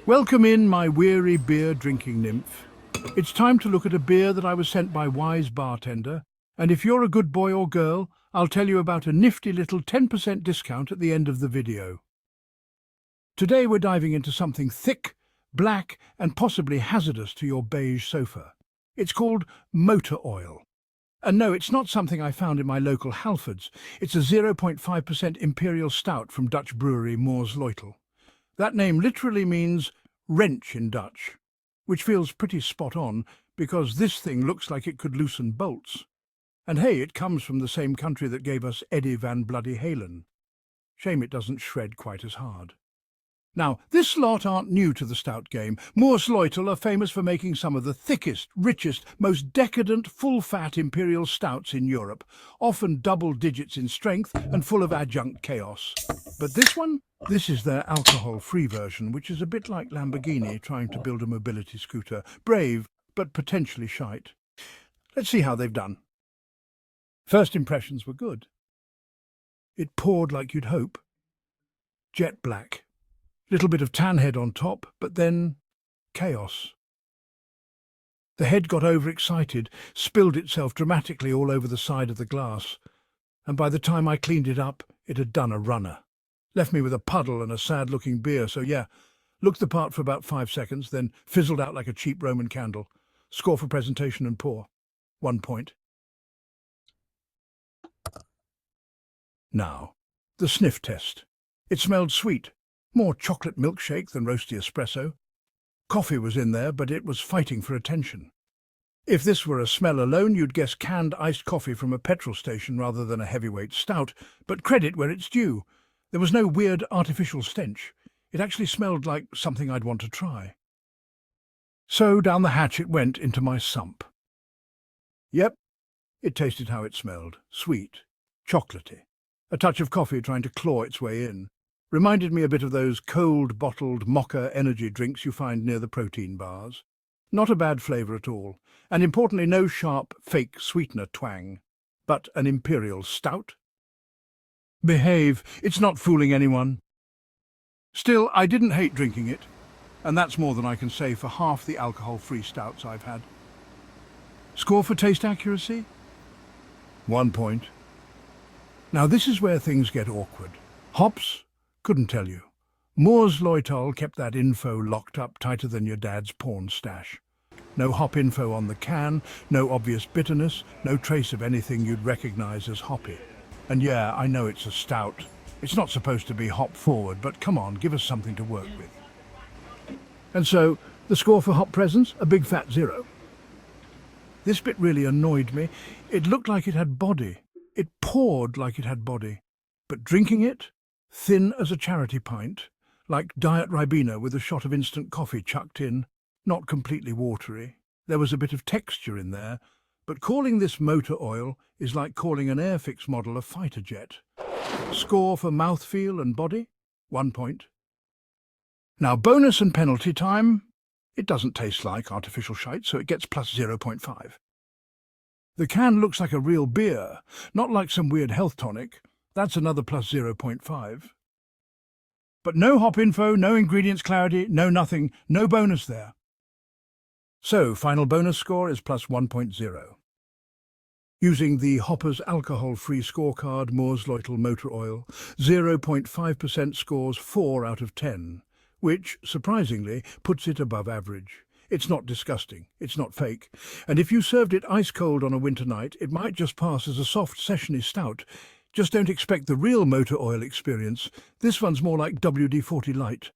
Welcome in, my weary beer-drinking nymph. It's time to look at a beer that I was sent by Wise Bartender, and if you're a good boy or girl, I'll tell you about a nifty little 10% discount at the end of the video. Today we're diving into something thick, black, and possibly hazardous to your beige sofa. It's called motor oil. And no, it's not something I found in my local Halfords. It's a 0.5% Imperial Stout from Dutch brewery Moersleutel. That name literally means wrench in Dutch, which feels pretty spot on because this thing looks like it could loosen bolts. And hey, it comes from the same country that gave us Eddie Van Halen. Shame it doesn't shred quite as hard. Now, this lot aren't new to the stout game. Moersleutel are famous for making some of the thickest, richest, most decadent, full-fat imperial stouts in Europe, often double digits in strength and full of adjunct chaos. But this one? This is their alcohol-free version, which is a bit like Lamborghini trying to build a mobility scooter. Brave, but potentially shite. Let's see how they've done. First impressions were good. It poured like you'd hope. Jet black. Little bit of tan head on top, but then chaos. The head got overexcited, spilled itself dramatically all over the side of the glass, and by the time I cleaned it up, it had done a runner. Left me with a puddle and a sad-looking beer, so yeah, looked the part for about 5 seconds, then fizzled out like a cheap Roman candle. Score for presentation and pour. 1 point. Now, the sniff test. It smelled sweet. More chocolate milkshake than roasty espresso. Coffee was in there, but it was fighting for attention. If this were a smell alone, you'd guess canned iced coffee from a petrol station rather than a heavyweight stout, but credit where it's due. There was no weird artificial stench. It actually smelled like something I'd want to try. So down the hatch it went into my sump. Yep, it tasted how it smelled. Sweet, chocolatey. A touch of coffee trying to claw its way in. Reminded me a bit of those cold bottled mocha energy drinks you find near the protein bars. Not a bad flavour at all, and importantly no sharp, fake sweetener twang, but an imperial stout. Behave, it's not fooling anyone. Still, I didn't hate drinking it, and that's more than I can say for half the alcohol-free stouts I've had. Score for taste accuracy? 1 point. Now this is where things get awkward. Hops? Couldn't tell you. Moersleutel kept that info locked up tighter than your dad's porn stash. No hop info on the can, no obvious bitterness, no trace of anything you'd recognise as hoppy. And yeah, I know it's a stout. It's not supposed to be hop forward, but come on, give us something to work with. And so, the score for hop presence, a big fat 0. This bit really annoyed me. It looked like it had body. It poured like it had body. But drinking it? Thin as a charity pint, like Diet Ribena with a shot of instant coffee chucked in, not completely watery. There was a bit of texture in there, but calling this motor oil is like calling an Airfix model a fighter jet. Score for mouthfeel and body? 1 point. Now bonus and penalty time. It doesn't taste like artificial shite, so it gets plus 0.5. The can looks like a real beer, not like some weird health tonic. That's another plus 0.5. But no hop info, no ingredients clarity, no nothing, no bonus there. So, final bonus score is plus 1.0. Using the Hopper's alcohol-free scorecard Moersleutel Motor Oil, 0.5% scores 4 out of 10, which, surprisingly, puts it above average. It's not disgusting, it's not fake, and if you served it ice-cold on a winter night, it might just pass as a soft sessiony stout. Just don't expect the real motor oil experience. This one's more like WD-40 Lite.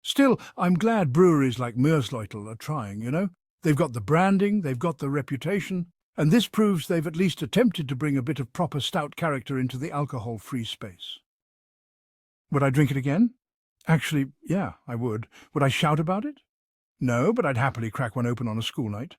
Still, I'm glad breweries like Moersleutel are trying, you know? They've got the branding, they've got the reputation, and this proves they've at least attempted to bring a bit of proper stout character into the alcohol-free space. Would I drink it again? Actually, yeah, I would. Would I shout about it? No, but I'd happily crack one open on a school night.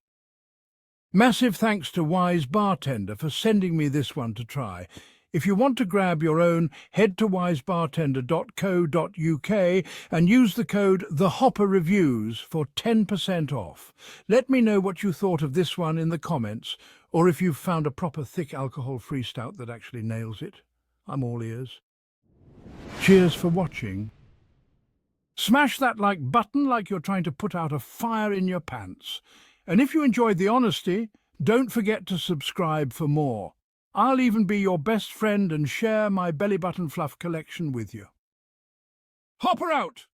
Massive thanks to Wise Bartender for sending me this one to try. If you want to grab your own, head to wisebartender.co.uk and use the code TheHopperReviews for 10% off. Let me know what you thought of this one in the comments, or if you've found a proper thick alcohol-free stout that actually nails it. I'm all ears. Cheers for watching. Smash that like button like you're trying to put out a fire in your pants. And if you enjoyed the honesty, don't forget to subscribe for more. I'll even be your best friend and share my belly button fluff collection with you. Hopper out!